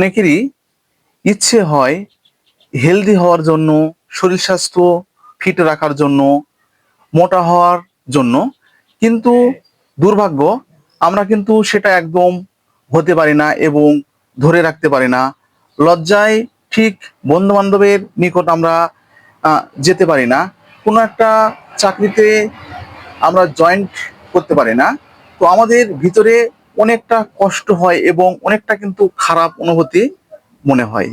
অনেকেরই ইচ্ছে হয় হেলদি হওয়ার জন্য, শরীর স্বাস্থ্য ফিট রাখার জন্য, মোটা হওয়ার জন্য, কিন্তু দুর্ভাগ্য আমরা কিন্তু সেটা একদম হতে পারি না এবং ধরে রাখতে পারি না। লজ্জায় ঠিক বন্ধু বান্ধবের নিকট আমরা যেতে পারি না। কোনো একটা চাকরিতে আমরা জয়েন্ট করতে পারি না। তো আমাদের ভিতরে অনেকটা কষ্ট হয় এবং অনেকটা কিন্তু খারাপ অনুভূতি মনে হয়।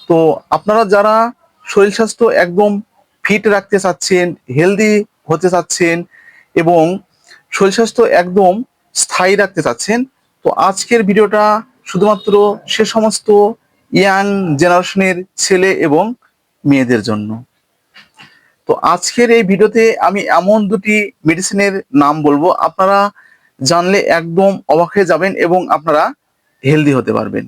তো আপনারা যারা শরীর স্বাস্থ্য একদম ফিট রাখতে চাচ্ছেন, হেলদি হতে চাচ্ছেন এবং শরীর স্বাস্থ্য একদম স্থায়ী রাখতে চাচ্ছেন, তো আজকের ভিডিওটা শুধুমাত্র সে সমস্ত ইয়াং জেনারেশনের ছেলে এবং মেয়েদের জন্য। তো আজকের এই ভিডিওতে আমি এমন দুটি মেডিসিনের নাম বলবো, আপনারা জানলে একদম অবাক হয়ে যাবেন এবং আপনারা হেলদি হতে পারবেন।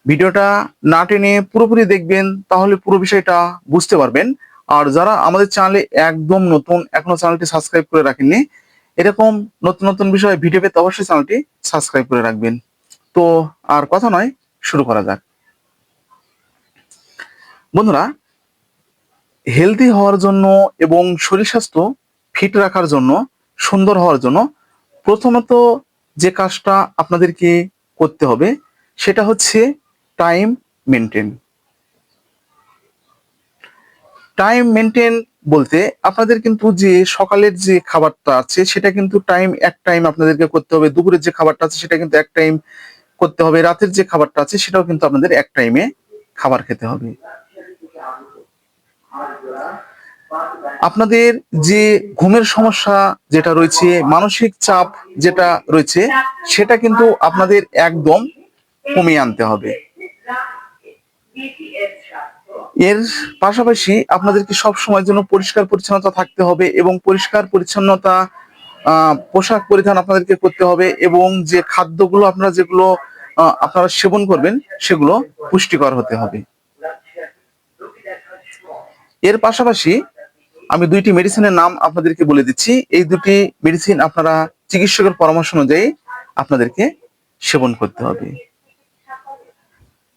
ভিডিওটা না টেনে পুরোপুরি দেখবেন, তাহলে পুরো বিষয়টা বুঝতে পারবেন। আর যারা আমাদের চ্যানেলে একদম নতুন, এখনো চ্যানেলটি সাবস্ক্রাইব করে রাখেননি, এরকম নতুন নতুন বিষয়ে ভিডিও পেতে অবশ্যই চ্যানেলটি সাবস্ক্রাইব করে রাখবেন। তো আর কথা নয়, শুরু করা যাক। বন্ধুরা, হেলদি হওয়ার জন্য এবং শরীর স্বাস্থ্য ফিট রাখার জন্য, সুন্দর হওয়ার জন্য প্রথমত যে কাজটা আপনাদেরকে করতে হবে সেটা হচ্ছে টাইম মেনটেন। টাইম মেনটেন বলতে আপনাদের কিন্তু যে সকালের যে খাবারটা আছে সেটা কিন্তু এক টাইম আপনাদেরকে করতে হবে, দুপুরের যে খাবারটা আছে সেটা কিন্তু এক টাইম করতে হবে, রাতের যে খাবারটা আছে সেটাও কিন্তু আপনাদের এক টাইমে খাবার খেতে হবে। আপনাদের যে ঘুমের সমস্যা যেটা রয়েছে, মানসিক চাপ যেটা রয়েছে, সেটা কিন্তু আপনাদের একদম কমিয়ে আনতে হবে। এর পাশাপাশি আপনাদেরকে সব সময়ের জন্য পরিষ্কার পরিচ্ছন্নতা থাকতে হবে এবং পরিষ্কার পরিচ্ছন্নতা পোশাক পরিধান আপনাদেরকে করতে হবে এবং যে খাদ্যগুলো আপনারা যেগুলো আপনারা সেবন করবেন সেগুলো পুষ্টিকর হতে হবে। এর পাশাপাশি আমি দুইটি মেডিসিনের নাম আপনাদেরকে বলে দিচ্ছি। এই দুটি মেডিসিন আপনারা চিকিৎসকের পরামর্শ অনুযায়ী আপনাদেরকে সেবন করতে হবে।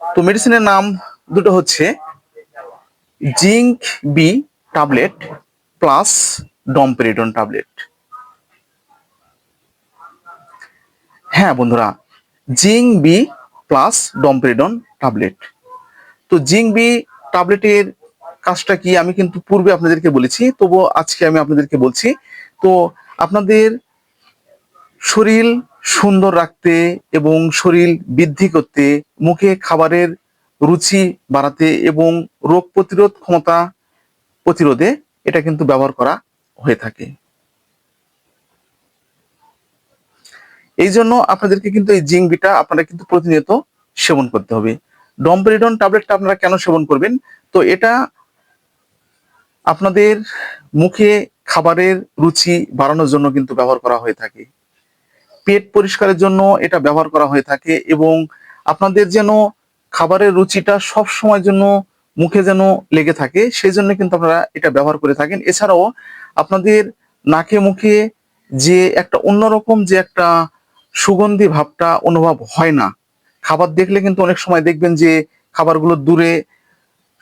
তো মেডিসিনের নাম দুটো হচ্ছে zinc B tablet plus domperidone tablet. হ্যাঁ বন্ধুরা, zinc B plus domperidone tablet. তো জিঙ্ক বি ট্যাবলেটের কাজটা কি আমি কিন্তু পূর্বে আপনাদেরকে বলেছি, তবুও আজকে আমি আপনাদেরকে বলছি। তো আপনাদের শরীর সুন্দর রাখতে এবং শরীর বৃদ্ধি করতে, মুখে খাবারের রুচি বাড়াতে এবং রোগ প্রতিরোধ ক্ষমতা প্রতিরোধে এটা কিন্তু ব্যবহার করা হয়ে থাকে। এই জন্য আপনাদেরকে কিন্তু এই জিঙ্ক বিটা আপনারা কিন্তু প্রতিনিয়ত সেবন করতে হবে। ডমপেরিডন ট্যাবলেটটা আপনারা কেন সেবন করবেন? তো এটা আপনাদের মুখে খাবারের রুচি বাড়ানোর জন্য কিন্তু ব্যবহার করা হয়ে থাকে, পেট পরিষ্কারের জন্য এটা ব্যবহার করা হয়ে থাকে এবং আপনাদের যেন খাবারের রুচিটা সব সময়ের জন্য মুখে যেন লেগে থাকে, সেই জন্য কিন্তু আপনারা এটা ব্যবহার করে থাকেন। এছাড়াও আপনাদের নাকে মুখে যে একটা অন্যরকম যে একটা সুগন্ধি ভাবটা অনুভব হয় না, খাবার দেখলে কিন্তু অনেক সময় দেখবেন যে খাবারগুলো দূরে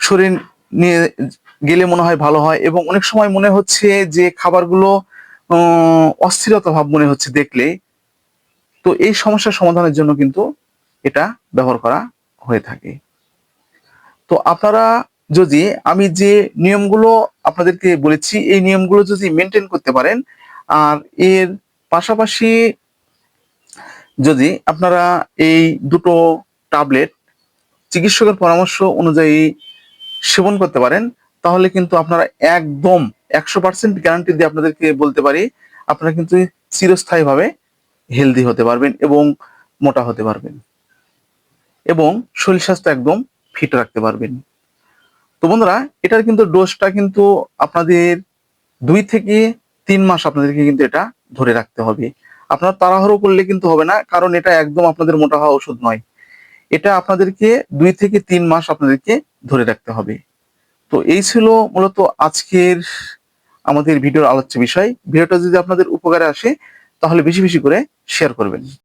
সরিয়ে নিয়ে গেলে মনে হয় ভালো হয় এবং অনেক সময় মনে হচ্ছে যে খাবারগুলো অস্থিরতা ভাব মনে হচ্ছে দেখলে। তো এই সমস্যার সমাধানের জন্য কিন্তু এটা ব্যবহার করা হয়ে থাকে। তো আপনারা যদি আমি যে নিয়মগুলো আপনাদেরকে বলেছি এই নিয়মগুলো যদি মেনটেন করতে পারেন, আর এর পাশাপাশি যদি আপনারা এই দুটো ট্যাবলেট চিকিৎসকের পরামর্শ অনুযায়ী সেবন করতে পারেন, তাহলে কিন্তু আপনারা একদম 100% গ্যারান্টি দিয়ে আপনাদেরকে বলতে পারি আপনারা কিন্তু চিরস্থায়ীভাবে হেলদি হতে পারবেন এবং মোটা হতে পারবেন এবং শরীর স্বাস্থ্য একদম ফিট রাখতে পারবেন। তো বন্ধুরা, এটার কিন্তু ডোজটা কিন্তু আপনাদের 2 থেকে 3 মাস আপনাদেরকে কিন্তু এটা ধরে রাখতে হবে। আপনারা তাড়াহুড়ো করলে কিন্তু হবে না, কারণ এটা একদম আপনাদের মোটা হওয়া ওষুধ নয়। এটা আপনাদেরকে 2 থেকে 3 মাস আপনাদেরকে ধরে রাখতে হবে। তো এই ছিল মূলত আজকের আমাদের ভিডিওর আলোচ্য বিষয়। ভিডিওটা যদি আপনাদের উপকারে আসে তাহলে বেশি বেশি করে শেয়ার করবেন।